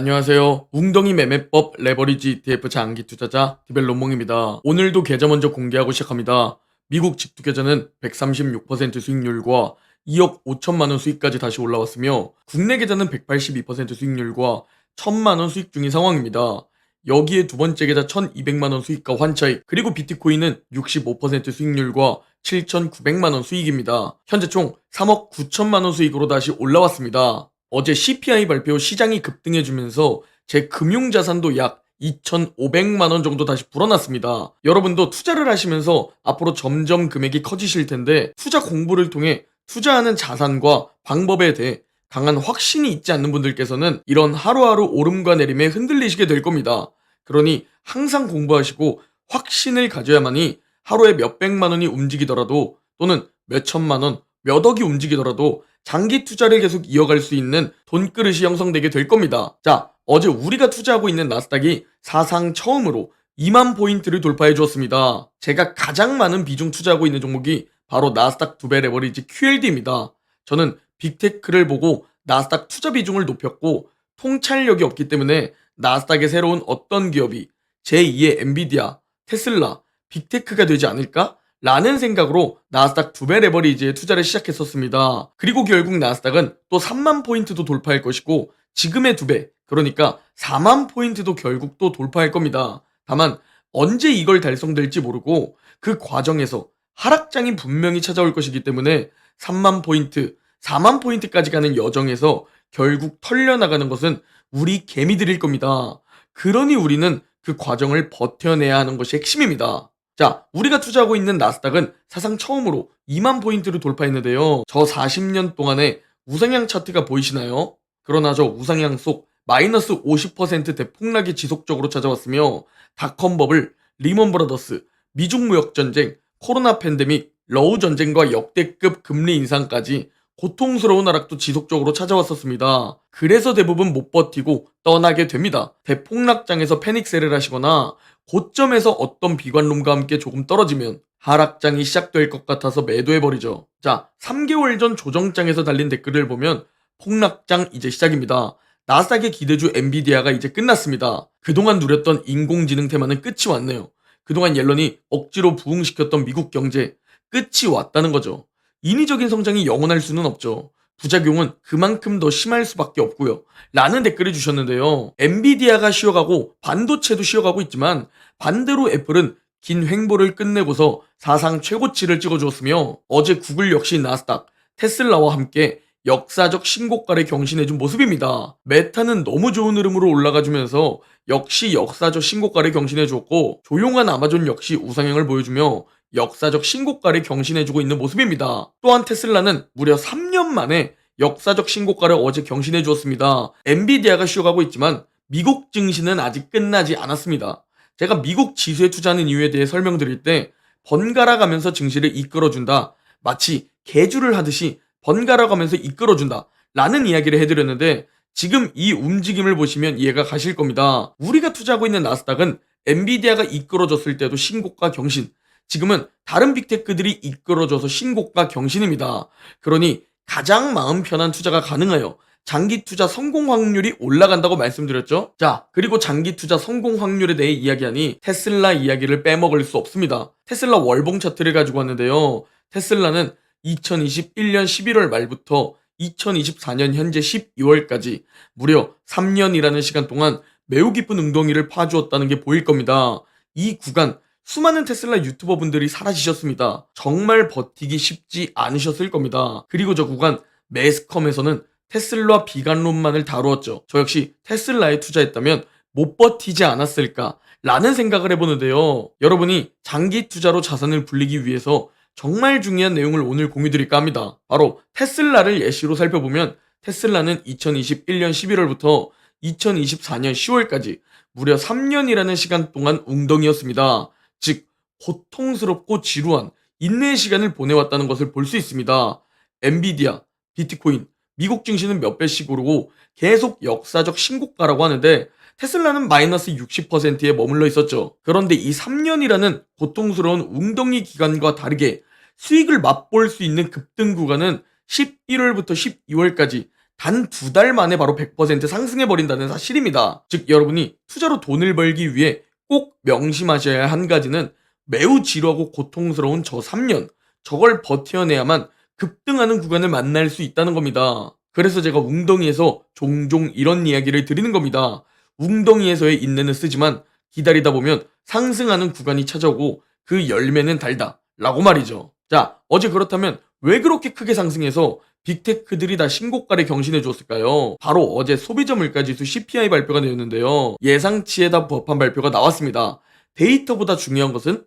안녕하세요. 웅덩이 매매법 레버리지 ETF 장기 투자자 디벨론몽입니다. 오늘도 계좌 먼저 공개하고 시작합니다. 미국 직투 계좌는 136% 수익률과 2억 5천만 원 수익까지 다시 올라왔으며 국내 계좌는 182% 수익률과 1천만 원 수익 중인 상황입니다. 여기에 두 번째 계좌 1,200만 원 수익과 환차익, 그리고 비트코인은 65% 수익률과 7,900만 원 수익입니다. 현재 총 3억 9천만 원 수익으로 다시 올라왔습니다. 어제 CPI 발표 시장이 급등해주면서 제 금융자산도 약 2,500만 원 정도 다시 불어났습니다. 여러분도 투자를 하시면서 앞으로 점점 금액이 커지실 텐데 투자 공부를 통해 투자하는 자산과 방법에 대해 강한 확신이 있지 않는 분들께서는 이런 하루하루 오름과 내림에 흔들리시게 될 겁니다. 그러니 항상 공부하시고 확신을 가져야만이 하루에 몇백만 원이 움직이더라도 또는 몇천만 원, 몇 억이 움직이더라도 장기 투자를 계속 이어갈 수 있는 돈그릇이 형성되게 될 겁니다. 자, 어제 우리가 투자하고 있는 나스닥이 사상 처음으로 2만 포인트를 돌파해 주었습니다. 제가 가장 많은 비중 투자하고 있는 종목이 바로 나스닥 2배 레버리지 QLD입니다. 저는 빅테크를 보고 나스닥 투자 비중을 높였고 통찰력이 없기 때문에 나스닥의 새로운 어떤 기업이 제2의 엔비디아, 테슬라, 빅테크가 되지 않을까? 라는 생각으로 나스닥 2배 레버리지에 투자를 시작했었습니다. 그리고 결국 나스닥은 또 3만 포인트도 돌파할 것이고 지금의 2배, 그러니까 4만 포인트도 결국 또 돌파할 겁니다. 다만 언제 이걸 달성될지 모르고 그 과정에서 하락장이 분명히 찾아올 것이기 때문에 3만 포인트, 4만 포인트까지 가는 여정에서 결국 털려나가는 것은 우리 개미들일 겁니다. 그러니 우리는 그 과정을 버텨내야 하는 것이 핵심입니다. 자, 우리가 투자하고 있는 나스닥은 사상 처음으로 2만 포인트를 돌파했는데요. 저 40년 동안의 우상향 차트가 보이시나요? 그러나 저 우상향 속 마이너스 50% 대폭락이 지속적으로 찾아왔으며 닷컴 버블, 리먼 브라더스, 미중 무역 전쟁, 코로나 팬데믹, 러우 전쟁과 역대급 금리 인상까지 고통스러운 하락도 지속적으로 찾아왔었습니다. 그래서 대부분 못 버티고 떠나게 됩니다. 대폭락장에서 패닉셀을 하시거나 고점에서 어떤 비관론과 함께 조금 떨어지면 하락장이 시작될 것 같아서 매도해버리죠. 자, 3개월 전 조정장에서 달린 댓글을 보면 폭락장 이제 시작입니다. 나스닥의 기대주 엔비디아가 이제 끝났습니다. 그동안 누렸던 인공지능 테마는 끝이 왔네요. 그동안 옐런이 억지로 부흥시켰던 미국 경제 끝이 왔다는 거죠. 인위적인 성장이 영원할 수는 없죠. 부작용은 그만큼 더 심할 수밖에 없고요. 라는 댓글을 주셨는데요. 엔비디아가 쉬어가고 반도체도 쉬어가고 있지만 반대로 애플은 긴 횡보를 끝내고서 사상 최고치를 찍어주었으며 어제 구글 역시 나스닥, 테슬라와 함께 역사적 신고가를 경신해준 모습입니다. 메타는 너무 좋은 흐름으로 올라가주면서 역시 역사적 신고가를 경신해주었고 조용한 아마존 역시 우상향을 보여주며 역사적 신고가를 경신해주고 있는 모습입니다. 또한 테슬라는 무려 3년 만에 역사적 신고가를 어제 경신해 주었습니다. 엔비디아가 쉬어가고 있지만 미국 증시는 아직 끝나지 않았습니다. 제가 미국 지수에 투자하는 이유에 대해 설명드릴 때 번갈아 가면서 증시를 이끌어준다. 마치 개주를 하듯이 번갈아 가면서 이끌어준다. 라는 이야기를 해드렸는데 지금 이 움직임을 보시면 이해가 가실 겁니다. 우리가 투자하고 있는 나스닥은 엔비디아가 이끌어줬을 때도 신고가 경신, 지금은 다른 빅테크들이 이끌어줘서 신고가 경신입니다. 그러니 가장 마음 편한 투자가 가능하여 장기 투자 성공 확률이 올라간다고 말씀드렸죠. 자, 그리고 장기 투자 성공 확률에 대해 이야기하니 테슬라 이야기를 빼먹을 수 없습니다. 테슬라 월봉 차트를 가지고 왔는데요. 테슬라는 2021년 11월 말부터 2024년 현재 12월까지 무려 3년이라는 시간 동안 매우 깊은 웅덩이를 파주었다는 게 보일 겁니다. 이 구간 수많은 테슬라 유튜버 분들이 사라지셨습니다. 정말 버티기 쉽지 않으셨을 겁니다. 그리고 저 구간 매스컴에서는 테슬라 비관론만을 다루었죠. 저 역시 테슬라에 투자했다면 못 버티지 않았을까 라는 생각을 해보는데요. 여러분이 장기 투자로 자산을 불리기 위해서 정말 중요한 내용을 오늘 공유드릴까 합니다. 바로 테슬라를 예시로 살펴보면 테슬라는 2021년 11월부터 2024년 10월까지 무려 3년이라는 시간 동안 웅덩이였습니다. 즉 고통스럽고 지루한 인내의 시간을 보내왔다는 것을 볼 수 있습니다. 엔비디아, 비트코인, 미국 증시는 몇 배씩 오르고 계속 역사적 신고가라고 하는데 테슬라는 마이너스 60%에 머물러 있었죠. 그런데 이 3년이라는 고통스러운 웅덩이 기간과 다르게 수익을 맛볼 수 있는 급등 구간은 11월부터 12월까지 단 2달 만에 바로 100% 상승해버린다는 사실입니다. 즉 여러분이 투자로 돈을 벌기 위해 꼭 명심하셔야 할 한 가지는 매우 지루하고 고통스러운 저 3년, 저걸 버텨내야만 급등하는 구간을 만날 수 있다는 겁니다. 그래서 제가 웅덩이에서 종종 이런 이야기를 드리는 겁니다. 웅덩이에서의 인내는 쓰지만 기다리다 보면 상승하는 구간이 찾아오고 그 열매는 달다 라고 말이죠. 자, 어제 그렇다면 왜 그렇게 크게 상승해서 빅테크들이 다 신고가를 경신해 줬을까요? 바로 어제 소비자 물가지수 CPI 발표가 되었는데요. 예상치에다 부합한 발표가 나왔습니다. 데이터보다 중요한 것은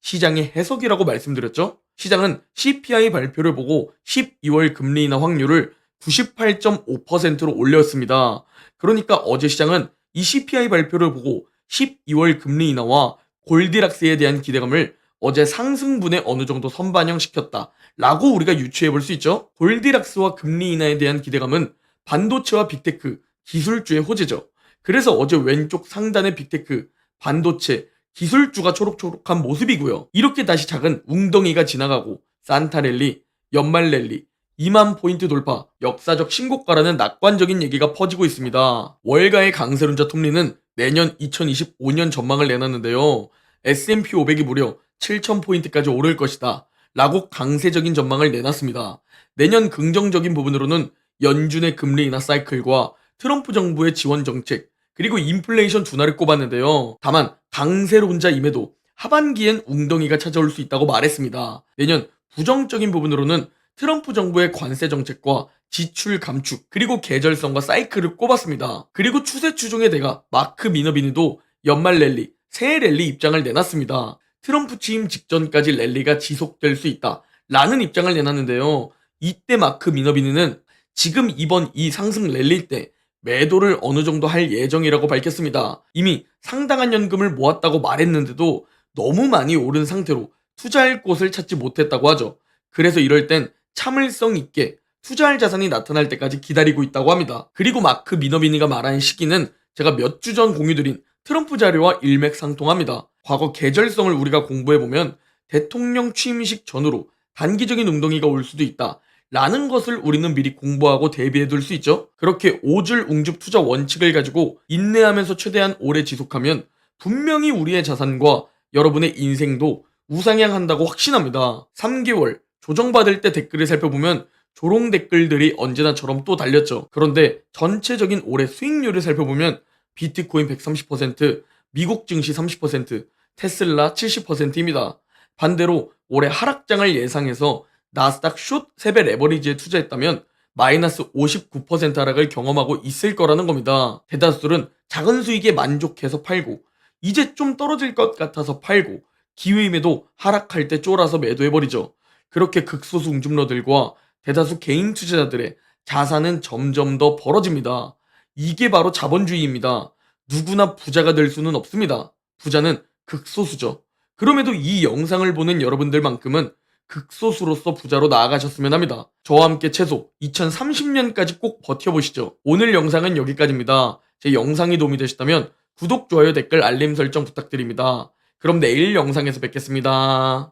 시장의 해석이라고 말씀드렸죠? 시장은 CPI 발표를 보고 12월 금리 인하 확률을 98.5%로 올렸습니다. 그러니까 어제 시장은 이 CPI 발표를 보고 12월 금리 인하와 골디락스에 대한 기대감을 어제 상승분에 어느 정도 선반영시켰다 라고 우리가 유추해 볼 수 있죠. 골디락스와 금리 인하에 대한 기대감은 반도체와 빅테크, 기술주의 호재죠. 그래서 어제 왼쪽 상단의 빅테크, 반도체, 기술주가 초록초록한 모습이고요. 이렇게 다시 작은 웅덩이가 지나가고 산타랠리, 연말랠리, 2만 포인트 돌파, 역사적 신고가라는 낙관적인 얘기가 퍼지고 있습니다. 월가의 강세론자 톱니는 내년 2025년 전망을 내놨는데요. S&P 500이 무려 7,000포인트까지 오를 것이다 라고 강세적인 전망을 내놨습니다. 내년 긍정적인 부분으로는 연준의 금리 인하 사이클과 트럼프 정부의 지원 정책, 그리고 인플레이션 둔화를 꼽았는데요. 다만 강세론자임에도 하반기엔 웅덩이가 찾아올 수 있다고 말했습니다. 내년 부정적인 부분으로는 트럼프 정부의 관세 정책과 지출 감축, 그리고 계절성과 사이클을 꼽았습니다. 그리고 추세 추종의 대가 마크 미너비니도 연말 랠리, 새해 랠리 입장을 내놨습니다. 트럼프 취임 직전까지 랠리가 지속될 수 있다 라는 입장을 내놨는데요. 이때 마크 미너비니는 지금 이번 이 상승 랠리 때 매도를 어느 정도 할 예정이라고 밝혔습니다. 이미 상당한 연금을 모았다고 말했는데도 너무 많이 오른 상태로 투자할 곳을 찾지 못했다고 하죠. 그래서 이럴 땐 참을성 있게 투자할 자산이 나타날 때까지 기다리고 있다고 합니다. 그리고 마크 미너비니가 말한 시기는 제가 몇 주 전 공유드린 트럼프 자료와 일맥상통합니다. 과거 계절성을 우리가 공부해보면 대통령 취임식 전후로 단기적인 웅덩이가 올 수도 있다 라는 것을 우리는 미리 공부하고 대비해둘 수 있죠. 그렇게 5줄 웅줍 투자 원칙을 가지고 인내하면서 최대한 오래 지속하면 분명히 우리의 자산과 여러분의 인생도 우상향한다고 확신합니다. 3개월 조정받을 때 댓글을 살펴보면 조롱 댓글들이 언제나처럼 또 달렸죠. 그런데 전체적인 올해 수익률을 살펴보면 비트코인 130%, 미국 증시 30%, 테슬라 70%입니다. 반대로 올해 하락장을 예상해서 나스닥 숏 3배 레버리지에 투자했다면 마이너스 59% 하락을 경험하고 있을 거라는 겁니다. 대다수들은 작은 수익에 만족해서 팔고 이제 좀 떨어질 것 같아서 팔고 기회임에도 하락할 때 쫄아서 매도해버리죠. 그렇게 극소수 웅줌러들과 대다수 개인 투자자들의 자산은 점점 더 벌어집니다. 이게 바로 자본주의입니다. 누구나 부자가 될 수는 없습니다. 부자는 극소수죠. 그럼에도 이 영상을 보는 여러분들만큼은 극소수로서 부자로 나아가셨으면 합니다. 저와 함께 최소 2030년까지 꼭 버텨보시죠. 오늘 영상은 여기까지입니다. 제 영상이 도움이 되셨다면 구독, 좋아요, 댓글, 알림 설정 부탁드립니다. 그럼 내일 영상에서 뵙겠습니다.